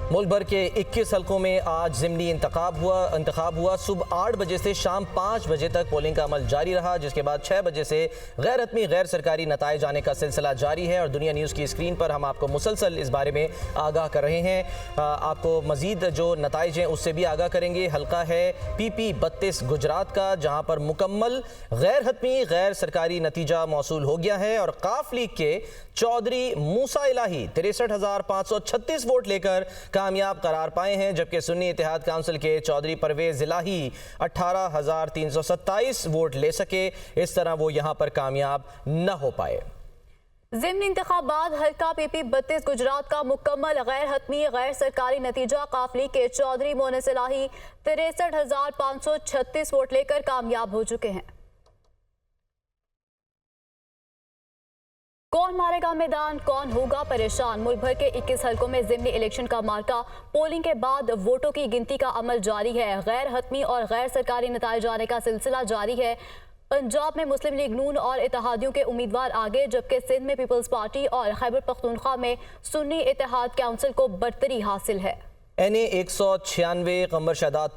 मुल्क भर के 21 हलकों में आज ज़िमनी इंतखाब हुआ। सुबह 8 बजे से शाम 5 बजे तक पोलिंग का अमल जारी रहा, जिसके बाद 6 बजे से गैर हतमी गैर सरकारी नताइज आने का सिलसिला जारी है और दुनिया न्यूज़ की स्क्रीन पर हम आपको मुसलसल इस बारे में आगाह कर रहे हैं। आपको मज़ीद जो नताइज हैं उससे भी आगाह करेंगे। हल्का है PP 32 गुजरात का, जहाँ पर मुकम्मल गैर हतमी गैर सरकारी नतीजा मौसूल हो गया है और काफ लीग के चौधरी मूसा इलाही 63,536 वोट लेकर कामयाब करार पाए हैं, जबकि सुन्नी इत्तेहाद काउंसिल के चौधरी परवेज इलाही 18,327 वोट ले सके। इस तरह वो यहां पर कामयाब न हो पाए। ज़िमनी इंतखाबात हल्का PP 32 गुजरात का मुकम्मल गैर हतमी गैर सरकारी नतीजा काफ लीग के चौधरी मोनस इलाही 63,536 वोट लेकर कामयाब हो चुके हैं। कौन मारेगा मैदान, कौन होगा परेशान? मुल्क भर के 21 हलकों में ज़िमनी इलेक्शन का मार्का। पोलिंग के बाद वोटों की गिनती का अमल जारी है। गैर हतमी और गैर सरकारी नताइज आने का सिलसिला जारी है। पंजाब में मुस्लिम लीग नून और इत्तेहादियों के उम्मीदवार आगे, जबकि सिंध में पीपल्स पार्टी और खैबर पख्तूनख्वा में सुन्नी इत्तेहाद काउंसिल को बरतरी हासिल है। NA 196 कमर शहदाद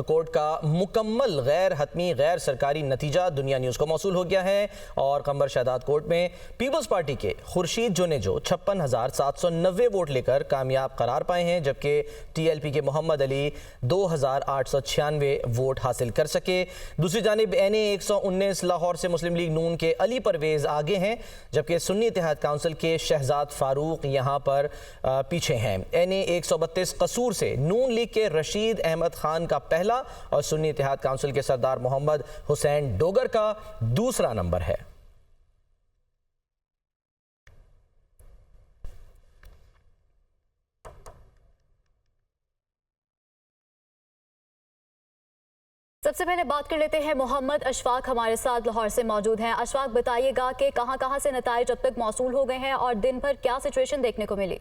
कोर्ट का मुकम्मल गैर हतमी गैर सरकारी नतीजा दुनिया न्यूज़ को मौसूल हो गया है और कमर शहदाद कोर्ट में पीपल्स पार्टी के खुर्शीद जुनेजो 56,790 वोट लेकर कामयाब करार पाए हैं, जबकि TLP के मोहम्मद अली 2,896 वोट हासिल कर सके। दूसरी जानिब NA 119 लाहौर से मुस्लिम लीग नून के अली परवेज़ आगे हैं, जबकि सुन्नी इत्तेहाद काउंसिल के शहजाद फारूक यहाँ पर पीछे हैं। NA 132 कसूर से नून लीग के रशीद अहमद खान का पहला और सुन्नी इत्तेहाद काउंसिल के सरदार मोहम्मद हुसैन डोगर का दूसरा नंबर है। सबसे पहले बात कर लेते हैं, मोहम्मद अशफाक हमारे साथ लाहौर से मौजूद हैं। अशफाक, बताइएगा कि कहां से नताइज अब तक मौसूल हो गए हैं और दिन भर क्या सिचुएशन देखने को मिली?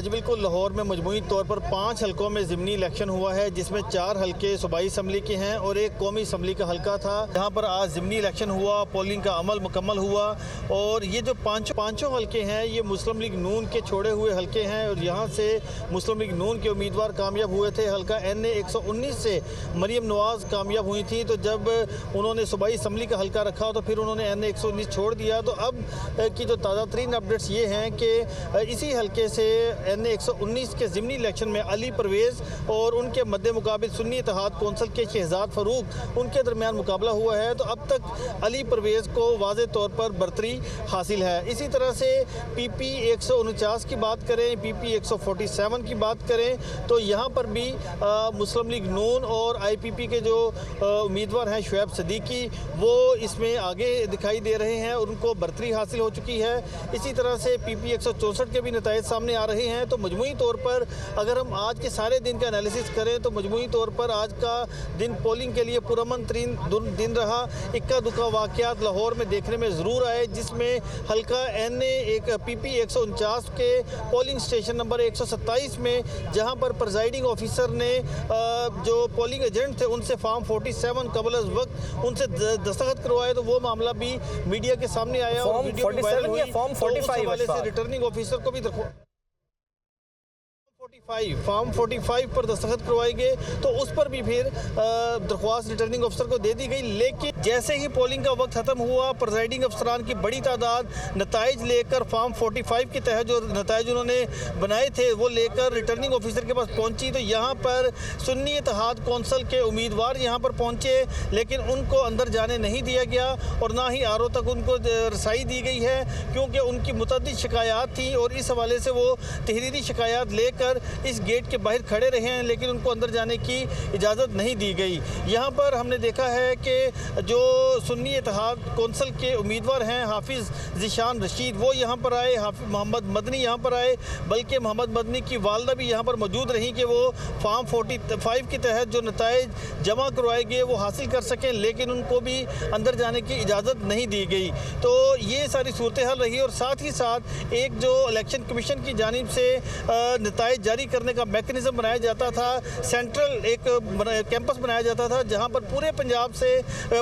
जी बिल्कुल, लाहौर में मजमूई तौर पर 5 हलकों में ज़िमनी इलेक्शन हुआ है, जिसमें 4 हलके सूबाई असम्बली के हैं और एक कौमी असम्बली का हलका था। यहाँ पर आज ज़िमनी इलेक्शन हुआ, पोलिंग का अमल मुकम्मल हुआ और ये जो पाँचों हलके हैं ये मुस्लिम लीग नून के छोड़े हुए हलके हैं और यहाँ से मुस्लिम लीग नून के उम्मीदवार कामयाब हुए थे। हलका NA 119 से मरियम नवाज़ कामयाब हुई थी, तो जब उन्होंने सूबाई असम्बली का हलका रखा तो फिर उन्होंने NA 119 छोड़ दिया। तो अब की जो ताज़ा तरीन अपडेट्स ये हैं कि इसी हलके से NA 119 के ज़िमनी इलेक्शन में अली परवेज़ और उनके मद्दे मुकाबिल सुन्नी इत्तेहाद कौंसिल के शहजाद फारूक उनके दरमियान मुकाबला हुआ है। तो अब तक अली परवेज़ को वाज़े तौर पर बरतरी हासिल है। इसी तरह से PP 149 की बात करें, PP 147 की बात करें तो यहाँ पर भी मुस्लिम लीग नून और IPP के जो उम्मीदवार हैं शुएब सदीकी, वो इसमें आगे दिखाई दे रहे हैं, उनको बरतरी हासिल हो चुकी है। इसी तरह से PP 164 के भी नताइज सामने आ रहे हैं। तो मजमूई तौर पर अगर हम आज के सारे दिन का एनालिसिस करें तो मजमूई तौर पर आज का दिन पोलिंग के लिए पुरअमन तरीन दिन रहा। इक्का दुक्का वाक़यात लाहौर में देखने में ज़रूर आए, जिसमें हल्का PP 149 के पोलिंग स्टेशन नंबर 127 में जहां पर प्रिजाइडिंग ऑफिसर ने जो पोलिंग एजेंट थे उनसे फॉर्म 47 कबल अज़ वक्त उनसे दस्तखत करवाए, तो वो मामला भी मीडिया के सामने आया और वीडियो भी वायरल हुई। फॉर्म 45 से रिटर्निंग ऑफिसर को भी फॉर्म 45 पर दस्तखत करवाए गए, तो उस पर भी फिर दरख्वास्त रिटर्निंग अफसर को दे दी गई। लेकिन जैसे ही पोलिंग का वक्त ख़त्म हुआ, प्रिजाइडिंग अफसरान की बड़ी तादाद नताइज लेकर फॉर्म 45 के तहत जो नताइज उन्होंने बनाए थे वो लेकर रिटर्निंग ऑफिसर के पास पहुंची। तो यहाँ पर सुन्नी इत्तेहाद कौंसिल के उम्मीदवार यहाँ पर पहुँचे, लेकिन उनको अंदर जाने नहीं दिया गया और ना ही RO तक उनको रसाई दी गई है, क्योंकि उनकी मुतअद्दिद शिकायत थी और इस हवाले से वो तहरीरी शिकायत लेकर इस गेट के बाहर खड़े रहे हैं, लेकिन उनको अंदर जाने की इजाज़त नहीं दी गई। यहाँ पर हमने देखा है कि जो सुन्नी इत्तेहाद कौंसिल के उम्मीदवार हैं हाफिज़ ज़ीशान रशीद, वो यहाँ पर आए, हाफिज़ मोहम्मद मदनी यहाँ पर आए, बल्कि मोहम्मद मदनी की वालदा भी यहाँ पर मौजूद रहीं कि वो फॉर्म 45 के तहत जो नताइज जमा करवाए गए वो हासिल कर सकें, लेकिन उनको भी अंदर जाने की इजाज़त नहीं दी गई। तो ये सारी सूरत हाल रही और साथ ही साथ एक जो इलेक्शन कमीशन की जानिब से नताइज जारी करने का मैकेनिज्म बनाया जाता था। सेंट्रल एक कैंपस बनाया जाता था जहां पर पूरे पंजाब से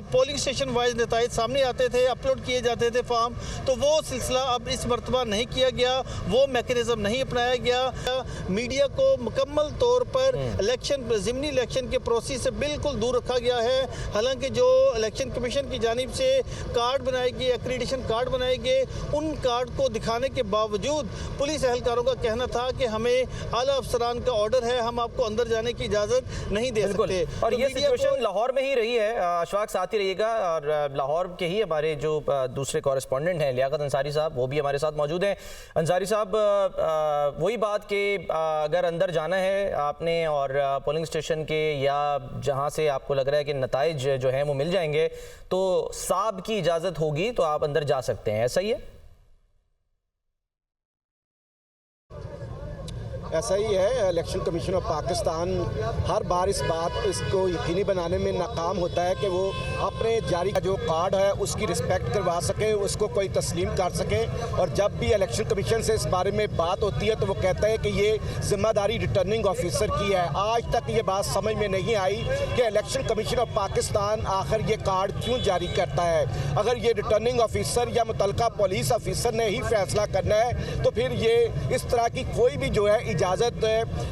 पोलिंग स्टेशन वाइज नताइज सामने आते थे, अपलोड किए जाते थे फॉर्म। तो वो सिलसिला अब इस मरतबा नहीं किया गया, वो मैकेनिज्म नहीं अपनाया गया। मीडिया को मुकम्मल तौर पर इलेक्शन ज़िमनी इलेक्शन के प्रोसेस से बिल्कुल दूर रखा गया है। हालांकि जो इलेक्शन कमीशन की जानिब से कार्ड बनाए गए, एक्रेडिटेशन कार्ड बनाए गए, उन कार्ड को दिखाने के बावजूद पुलिस एहलकारों का कहना था कि हमें आला अफसरान का ऑर्डर है, हम आपको अंदर जाने की इजाज़त नहीं दे सकते। और ये सिचुएशन लाहौर में ही रही है। अशफाक साथ ही रहिएगा, और लाहौर के ही हमारे जो दूसरे कॉरेस्पॉन्डेंट हैं लियाकत अंसारी साहब, वो भी हमारे साथ मौजूद हैं। अंसारी साहब, वही बात कि अगर अंदर जाना है आपने और पोलिंग स्टेशन के या जहां से आपको लग रहा है कि नताइज जो हैं वो मिल जाएंगे, तो साहब की इजाज़त होगी तो आप अंदर जा सकते हैं, ऐसा ही है? ऐसा ही है। इलेक्शन कमीशन ऑफ पाकिस्तान हर बार इसको यकीनी बनाने में नाकाम होता है कि वो अपने जारी का जो कार्ड है उसकी रिस्पेक्ट करवा सके, उसको कोई तस्लीम कर सके। और जब भी इलेक्शन कमीशन से इस बारे में बात होती है तो वो कहता है कि ये जिम्मेदारी रिटर्निंग ऑफिसर की है। आज तक ये बात समझ में नहीं आई कि इलेक्शन कमीशन ऑफ पाकिस्तान आखिर ये कार्ड क्यों जारी करता है। अगर ये रिटर्निंग ऑफिसर या मुतलका पुलिस ऑफिसर ने ही फैसला करना है तो फिर ये इस तरह की कोई भी जो है इजाज़त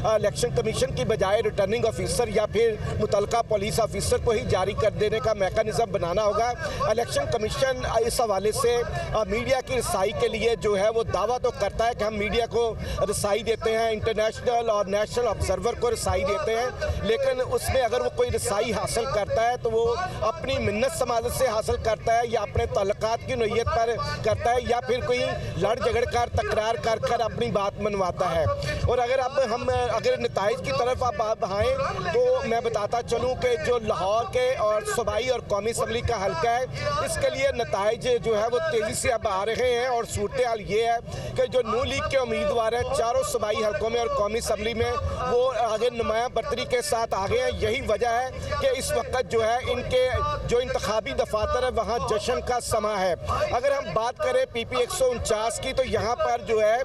इलेक्शन कमीशन की बजाय रिटर्निंग ऑफिसर या फिर मुतलका पुलिस ऑफिसर को ही जारी कर देने का मैकेनिज्म बनाना होगा। इलेक्शन कमीशन इस हवाले से मीडिया की रसाई के लिए जो है वो दावा तो करता है कि हम मीडिया को रसाई देते हैं, इंटरनेशनल और नेशनल ऑब्जर्वर को रसाई देते हैं, लेकिन उसमें अगर वो कोई रसाई हासिल करता है तो वो अपनी मिन्नत समाजत से हासिल करता है या अपने ताल्लुकात की नोयत पर करता है या फिर कोई लड़ झगड़ कर तकरार कर कर अपनी बात मनवाता है। और अगर नताइज की तरफ आप आएँ तो मैं बताता चलूँ कि जो लाहौर के और सूबाई और कौमी असम्बली का हल्का है, इसके लिए नताइज जो है वो तेज़ी से अब आ रहे हैं। और सूरत हाल ये है कि जो नू लीग के उम्मीदवार हैं चारों सूबाई हल्कों में और कौमी असम्बली में, वो आगे नुमाया बर्तरी के साथ आ गए हैं। यही वजह है कि इस वक्त जो है इनके जो इंतखाबी दफातर है वहाँ जश्न का समा है। अगर हम बात करें PP 149 की, तो यहाँ पर जो है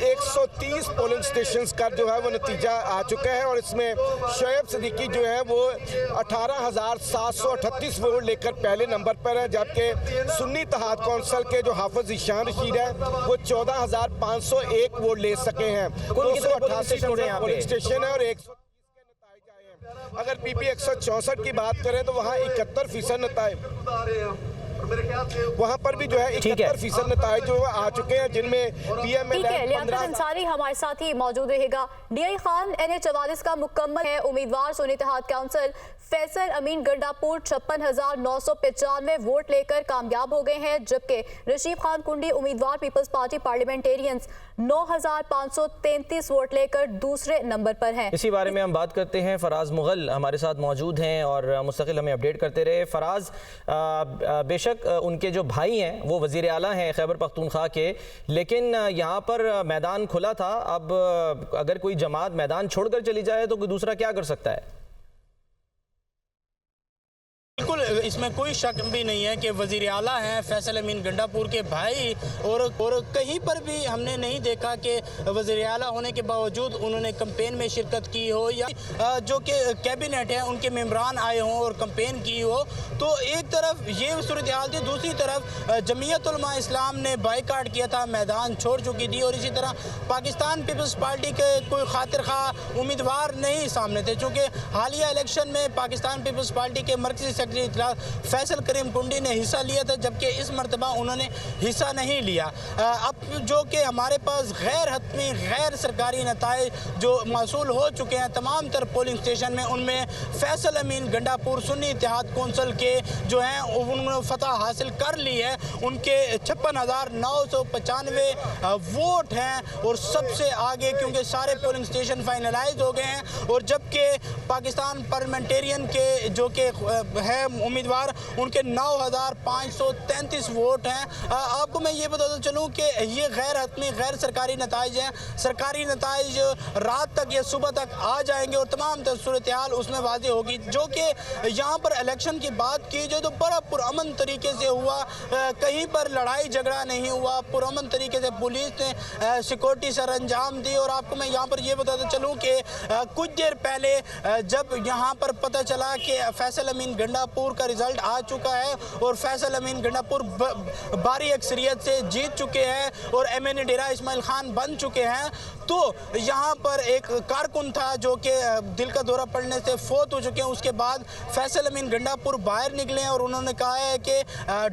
130 पोलिंग स्टेशन का जो है वो नतीजा आ चुका है और इसमें शोएब सिद्दीकी जो है वो 18,738 वोट लेकर पहले नंबर पर है, जबकि सुन्नी इत्तेहाद कौंसिल के जो हाफिज ईशान रशीद है वो 14,501 वोट ले सके हैं। 288 पोलिंग स्टेशन है और 130 के नताइज आए हैं। अगर PP 164 की बात करें तो वहाँ 71% नताइज, वहाँ पर भी जो है 71% नताइज जो आ चुके हैं, जिनमें PML लियाकत अंसारी हमारे साथ ही मौजूद रहेगा। DI खान NH44 का मुकम्मल है उम्मीदवार सुन्नी इत्तेहाद काउंसिल फैसल अमीन गंडापुर 56,995 वोट लेकर कामयाब हो गए हैं, जबकि रशीद खान कुंडी उम्मीदवार पीपल्स पार्टी पार्लियामेंटेरियंस 9,533 वोट लेकर दूसरे नंबर पर हैं। इसी बारे में हम बात करते हैं। फराज मुगल हमारे साथ मौजूद हैं और मुस्तकिल हमें अपडेट करते रहे। फराज, बेशक उनके जो भाई हैं वो वज़ीर आला हैं खैबर पख्तूनख्वा के, लेकिन यहाँ पर मैदान खुला था। अब अगर कोई जमात मैदान छोड़कर चली जाए तो कोई दूसरा क्या कर सकता है? बिल्कुल, इसमें कोई शक भी नहीं है कि वज़ीर आला हैं फैसल अमीन गंडापुर के भाई, और कहीं पर भी हमने नहीं देखा कि वज़ीर आला होने के बावजूद उन्होंने कैंपेन में शिरकत की हो या जो कि कैबिनेट है उनके मेंबरान आए हों और कैंपेन की हो। तो एक तरफ ये सूरत हाल थी, दूसरी तरफ जमीयत उलमा इस्लाम ने बाइकाट किया था, मैदान छोड़ चुकी थी। और इसी तरह पाकिस्तान पीपल्स पार्टी के कोई खातिर खा उम्मीदवार नहीं सामने थे, चूँकि हालिया इलेक्शन में पाकिस्तान पीपल्स पार्टी के मरकज़ी सेक्रेटरी फैसल करीम कुंडी ने हिस्सा लिया था, जबकि इस मरतबा उन्होंने हिस्सा नहीं लिया। अब जो कि हमारे पास गैर हतमी गैर सरकारी नताइज जो मौसूल हो चुके हैं तमाम तर पोलिंग स्टेशन में, उनमें फैसल अमीन गंडापुर सुन्नी इत्तेहाद कौंसिल के जो हैं उन्होंने फतह हासिल कर ली है। उनके 56,995 वोट हैं और सबसे आगे, क्योंकि सारे पोलिंग स्टेशन फाइनलाइज हो गए हैं। और जबकि पाकिस्तान पार्लियामेंटेरियन के जो कि है उम्मीदवार, उनके 9,533 वोट हैं। आपको मैं ये बताता चलूँ कि ये गैर हतमी गैर सरकारी नताइज हैं। सरकारी नताइज रात तक या सुबह तक आ जाएंगे और तमाम सूरत हाल उसमें वाज़ेह होगी। जो कि यहाँ पर इलेक्शन की बात की जाए तो बड़ा पुरअमन तरीके से हुआ, कहीं पर लड़ाई झगड़ा नहीं हुआ। पुरअमन तरीके से पुलिस ने सिक्योरिटी सर अंजाम दी। और आपको मैं यहाँ पर ये बताता चलूँ कि कुछ देर पहले जब यहाँ पर पता चला कि फैसल अमीन गंडापुर का रिजल्ट आ चुका है और फैसल अमीन गंडापुर भारी अक्सरियत से जीत चुके हैं और MNA डेरा इस्माइल खान बन चुके हैं, तो यहाँ पर एक कारकुन था जो कि दिल का दौरा पड़ने से फौत हो चुके हैं। उसके बाद फैसल अमीन गंडापुर बाहर निकले हैं और उन्होंने कहा है कि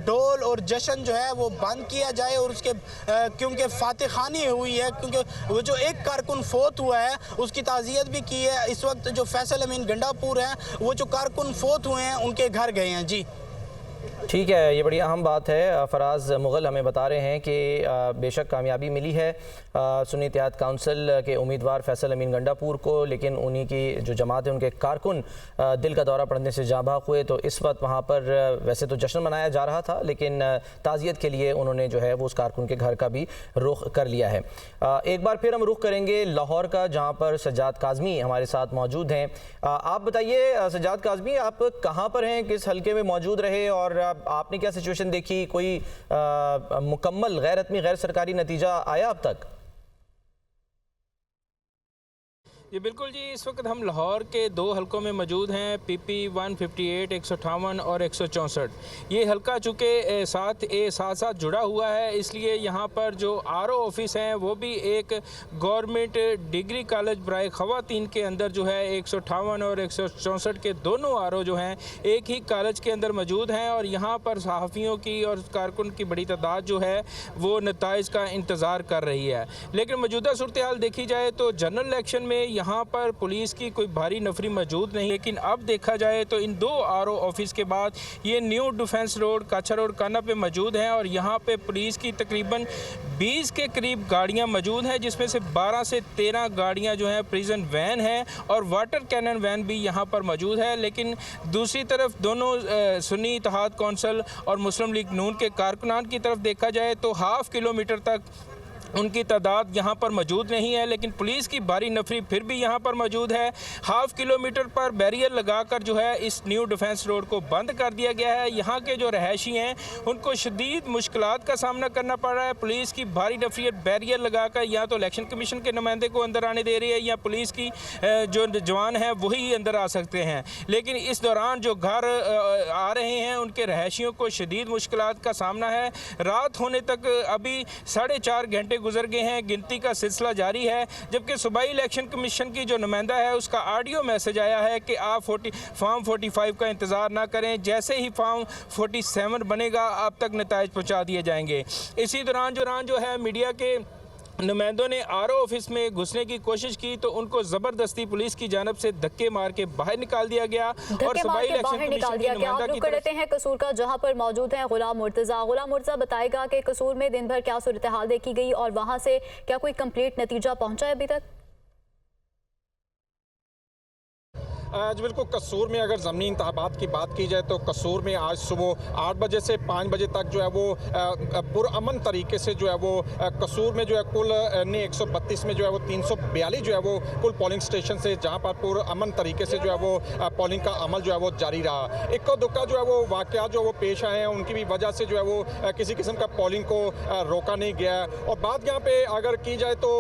ढोल और जश्न जो है वो बंद किया जाए और उसके क्योंकि फातिह खानी हुई है, क्योंकि वो जो एक कारकुन फौत हुआ है उसकी ताज़ियत भी की है। इस वक्त जो फैसल अमीन गंडापुर हैं वो जो कारकुन फौत हुए हैं उनके घर गए हैं। जी ठीक है, ये बड़ी अहम बात है। फराज मुगल हमें बता रहे हैं कि बेशक कामयाबी मिली है सुन्नी इत्तेहाद काउंसिल के उम्मीदवार फैसल अमीन गंडापुर को, लेकिन उन्हीं की जो जमात है उनके कारकुन दिल का दौरा पड़ने से जाँ भाग हुए। तो इस वक्त वहाँ पर वैसे तो जश्न मनाया जा रहा था, लेकिन ताज़ियत के लिए उन्होंने जो है वो उस कारकुन के घर का भी रुख कर लिया है। एक बार फिर हम रुख करेंगे लाहौर का, जहाँ पर सज्जाद काज़मी हमारे साथ मौजूद हैं। आप बताइए सज्जाद काज़मी, आप कहाँ पर हैं, किस हल्के में मौजूद रहे और आपने क्या सिचुएशन देखी? कोई मुकम्मल गैर हतमी गैर सरकारी नतीजा आया अब तक? जी बिल्कुल जी, इस वक्त हम लाहौर के 2 हलकों में मौजूद हैं, PP 158, 158 और 164। ये हलका चूँकि साथ जुड़ा हुआ है, इसलिए यहाँ पर जो RO ऑफिस हैं वो भी एक गवर्नमेंट डिग्री कॉलेज बराए ख़वातीन के अंदर जो है 158 और 164 के दोनों RO जो हैं एक ही कॉलेज के अंदर मौजूद हैं। और यहाँ पर सहाफ़ियों की और कारकुन की बड़ी तादाद जो है वो नताइज का इंतज़ार कर रही है। लेकिन मौजूदा सूरत हाल देखी जाए तो जनरल इलेक्शन में यहाँ पर पुलिस की कोई भारी नफरी मौजूद नहीं, लेकिन अब देखा जाए तो इन 2 RO ऑफिस के बाद ये न्यू डिफेंस रोड, काछा रोड, काना पे मौजूद हैं और यहाँ पे पुलिस की तकरीबन 20 के करीब गाड़ियाँ मौजूद हैं, जिसमें से 12 से 13 गाड़ियाँ जो हैं प्रिजन वैन हैं और वाटर कैनन वैन भी यहाँ पर मौजूद है। लेकिन दूसरी तरफ दोनों सुन्नी इत्तेहाद कौंसिल और मुस्लिम लीग नून के कारकुनान की तरफ देखा जाए तो ½ किलोमीटर तक उनकी तादाद यहाँ पर मौजूद नहीं है, लेकिन पुलिस की भारी नफरी फिर भी यहाँ पर मौजूद है। ½ किलोमीटर पर बैरियर लगाकर जो है इस न्यू डिफेंस रोड को बंद कर दिया गया है। यहाँ के जो रहायशी हैं उनको शदीद मुश्किलात का सामना करना पड़ रहा है। पुलिस की भारी नफरी बैरियर लगाकर या तो इलेक्शन कमीशन के नुमाइंदे को अंदर आने दे रही है या पुलिस की जो जवान हैं वही अंदर आ सकते हैं। लेकिन इस दौरान जो घर आ रहे हैं उनके रहायशियों को शदीद मुश्किलात का सामना है। रात होने तक अभी 4.5 घंटे गुजर गए हैं, गिनती का सिलसिला जारी है, जबकि सूबाई इलेक्शन कमीशन की जो नुमाइंदा है उसका ऑडियो मैसेज आया है कि आप फॉर्म 45 का इंतज़ार ना करें, जैसे ही फॉर्म 47 बनेगा अब तक नताइज पहुँचा दिए जाएंगे। इसी दौरान जो है मीडिया के नुमाइंदों ने RO ऑफिस में घुसने की कोशिश की तो उनको ज़बरदस्ती पुलिस की जानब से धक्के मार के बाहर निकाल दिया गया और सूबाई इलेक्शन कमीशन के नुमाइंदा की तरफ लेते हैं कसूर का, जहां पर मौजूद हैं गुलाम मुर्तज़ा बताएगा कि कसूर में दिन भर क्या सूरत हाल देखी गई और वहां से क्या कोई कंप्लीट नतीजा पहुंचा है अभी तक? आज बिल्कुल कसूर में अगर ज़मीनी इंतखाबात की बात की जाए तो कसूर में आज सुबह 8 बजे से 5 बजे तक जो है वो पुरअमन तरीके से जो है वो कसूर में जो है कुल 132 में जो है वो 342 जो है वो कुल पोलिंग स्टेशन से जहां पर पुरअमन तरीके से जो है वो पोलिंग का अमल जो है वो जारी रहा। इक्का दुक्का जो है वो वाक़यात जो वो पेश आए हैं उनकी भी वजह से जो है वो किसी किस्म का पोलिंग को रोका नहीं गया। और बात यहाँ पे अगर की जाए तो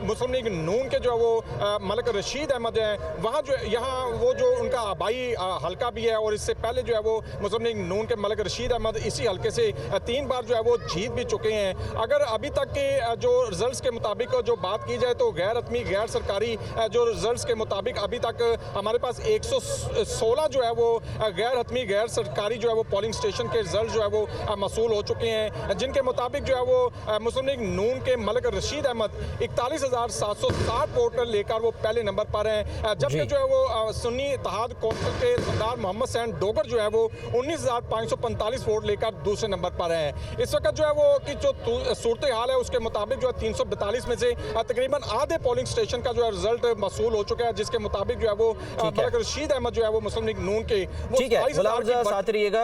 मुस्लिम लीग नून के जो है वो मलिक रशीद अहमद हैं, जो यहाँ वो जो उनका आबाई हल्का भी है और इससे पहले जो है वो मुस्लिम लीग नून के मलिक रशीद अहमद इसी हल्के से 3 बार जो है वो जीत भी चुके हैं। अगर अभी तक के जो रिजल्ट्स के मुताबिक जो बात की जाए तो गैर हतमी गैर सरकारी जो रिजल्ट्स के मुताबिक अभी तक हमारे पास 116 जो है वो गैर हतमी गैर सरकारी जो है वो पोलिंग स्टेशन के रिजल्ट जो है वो मसूल हो चुके हैं, जिनके मुताबिक जो है वो मुस्लिम लीग नून के मलिक रशीद अहमद 41,760 वोट लेकर वो पहले नंबर पर हैं, जबकि जो है वो सुन्नी इत्तेहाद कौंसिल के सरदार मोहम्मद सैन डोगर जो है वो 19,545 वोट लेकर दूसरे नंबर पर हैं। इस वक्त जो है वो कि जो सूरत हाल है उसके मुताबिक जो है 342 में से तकरीबन आधे पोलिंग स्टेशन का जो है रिजल्ट मसूल हो चुका है, जिसके मुताबिक जो है वो मलिक रशीद अहमद जो है वो मुस्लिम लीग नून के ठीक है, साथ रहिएगा।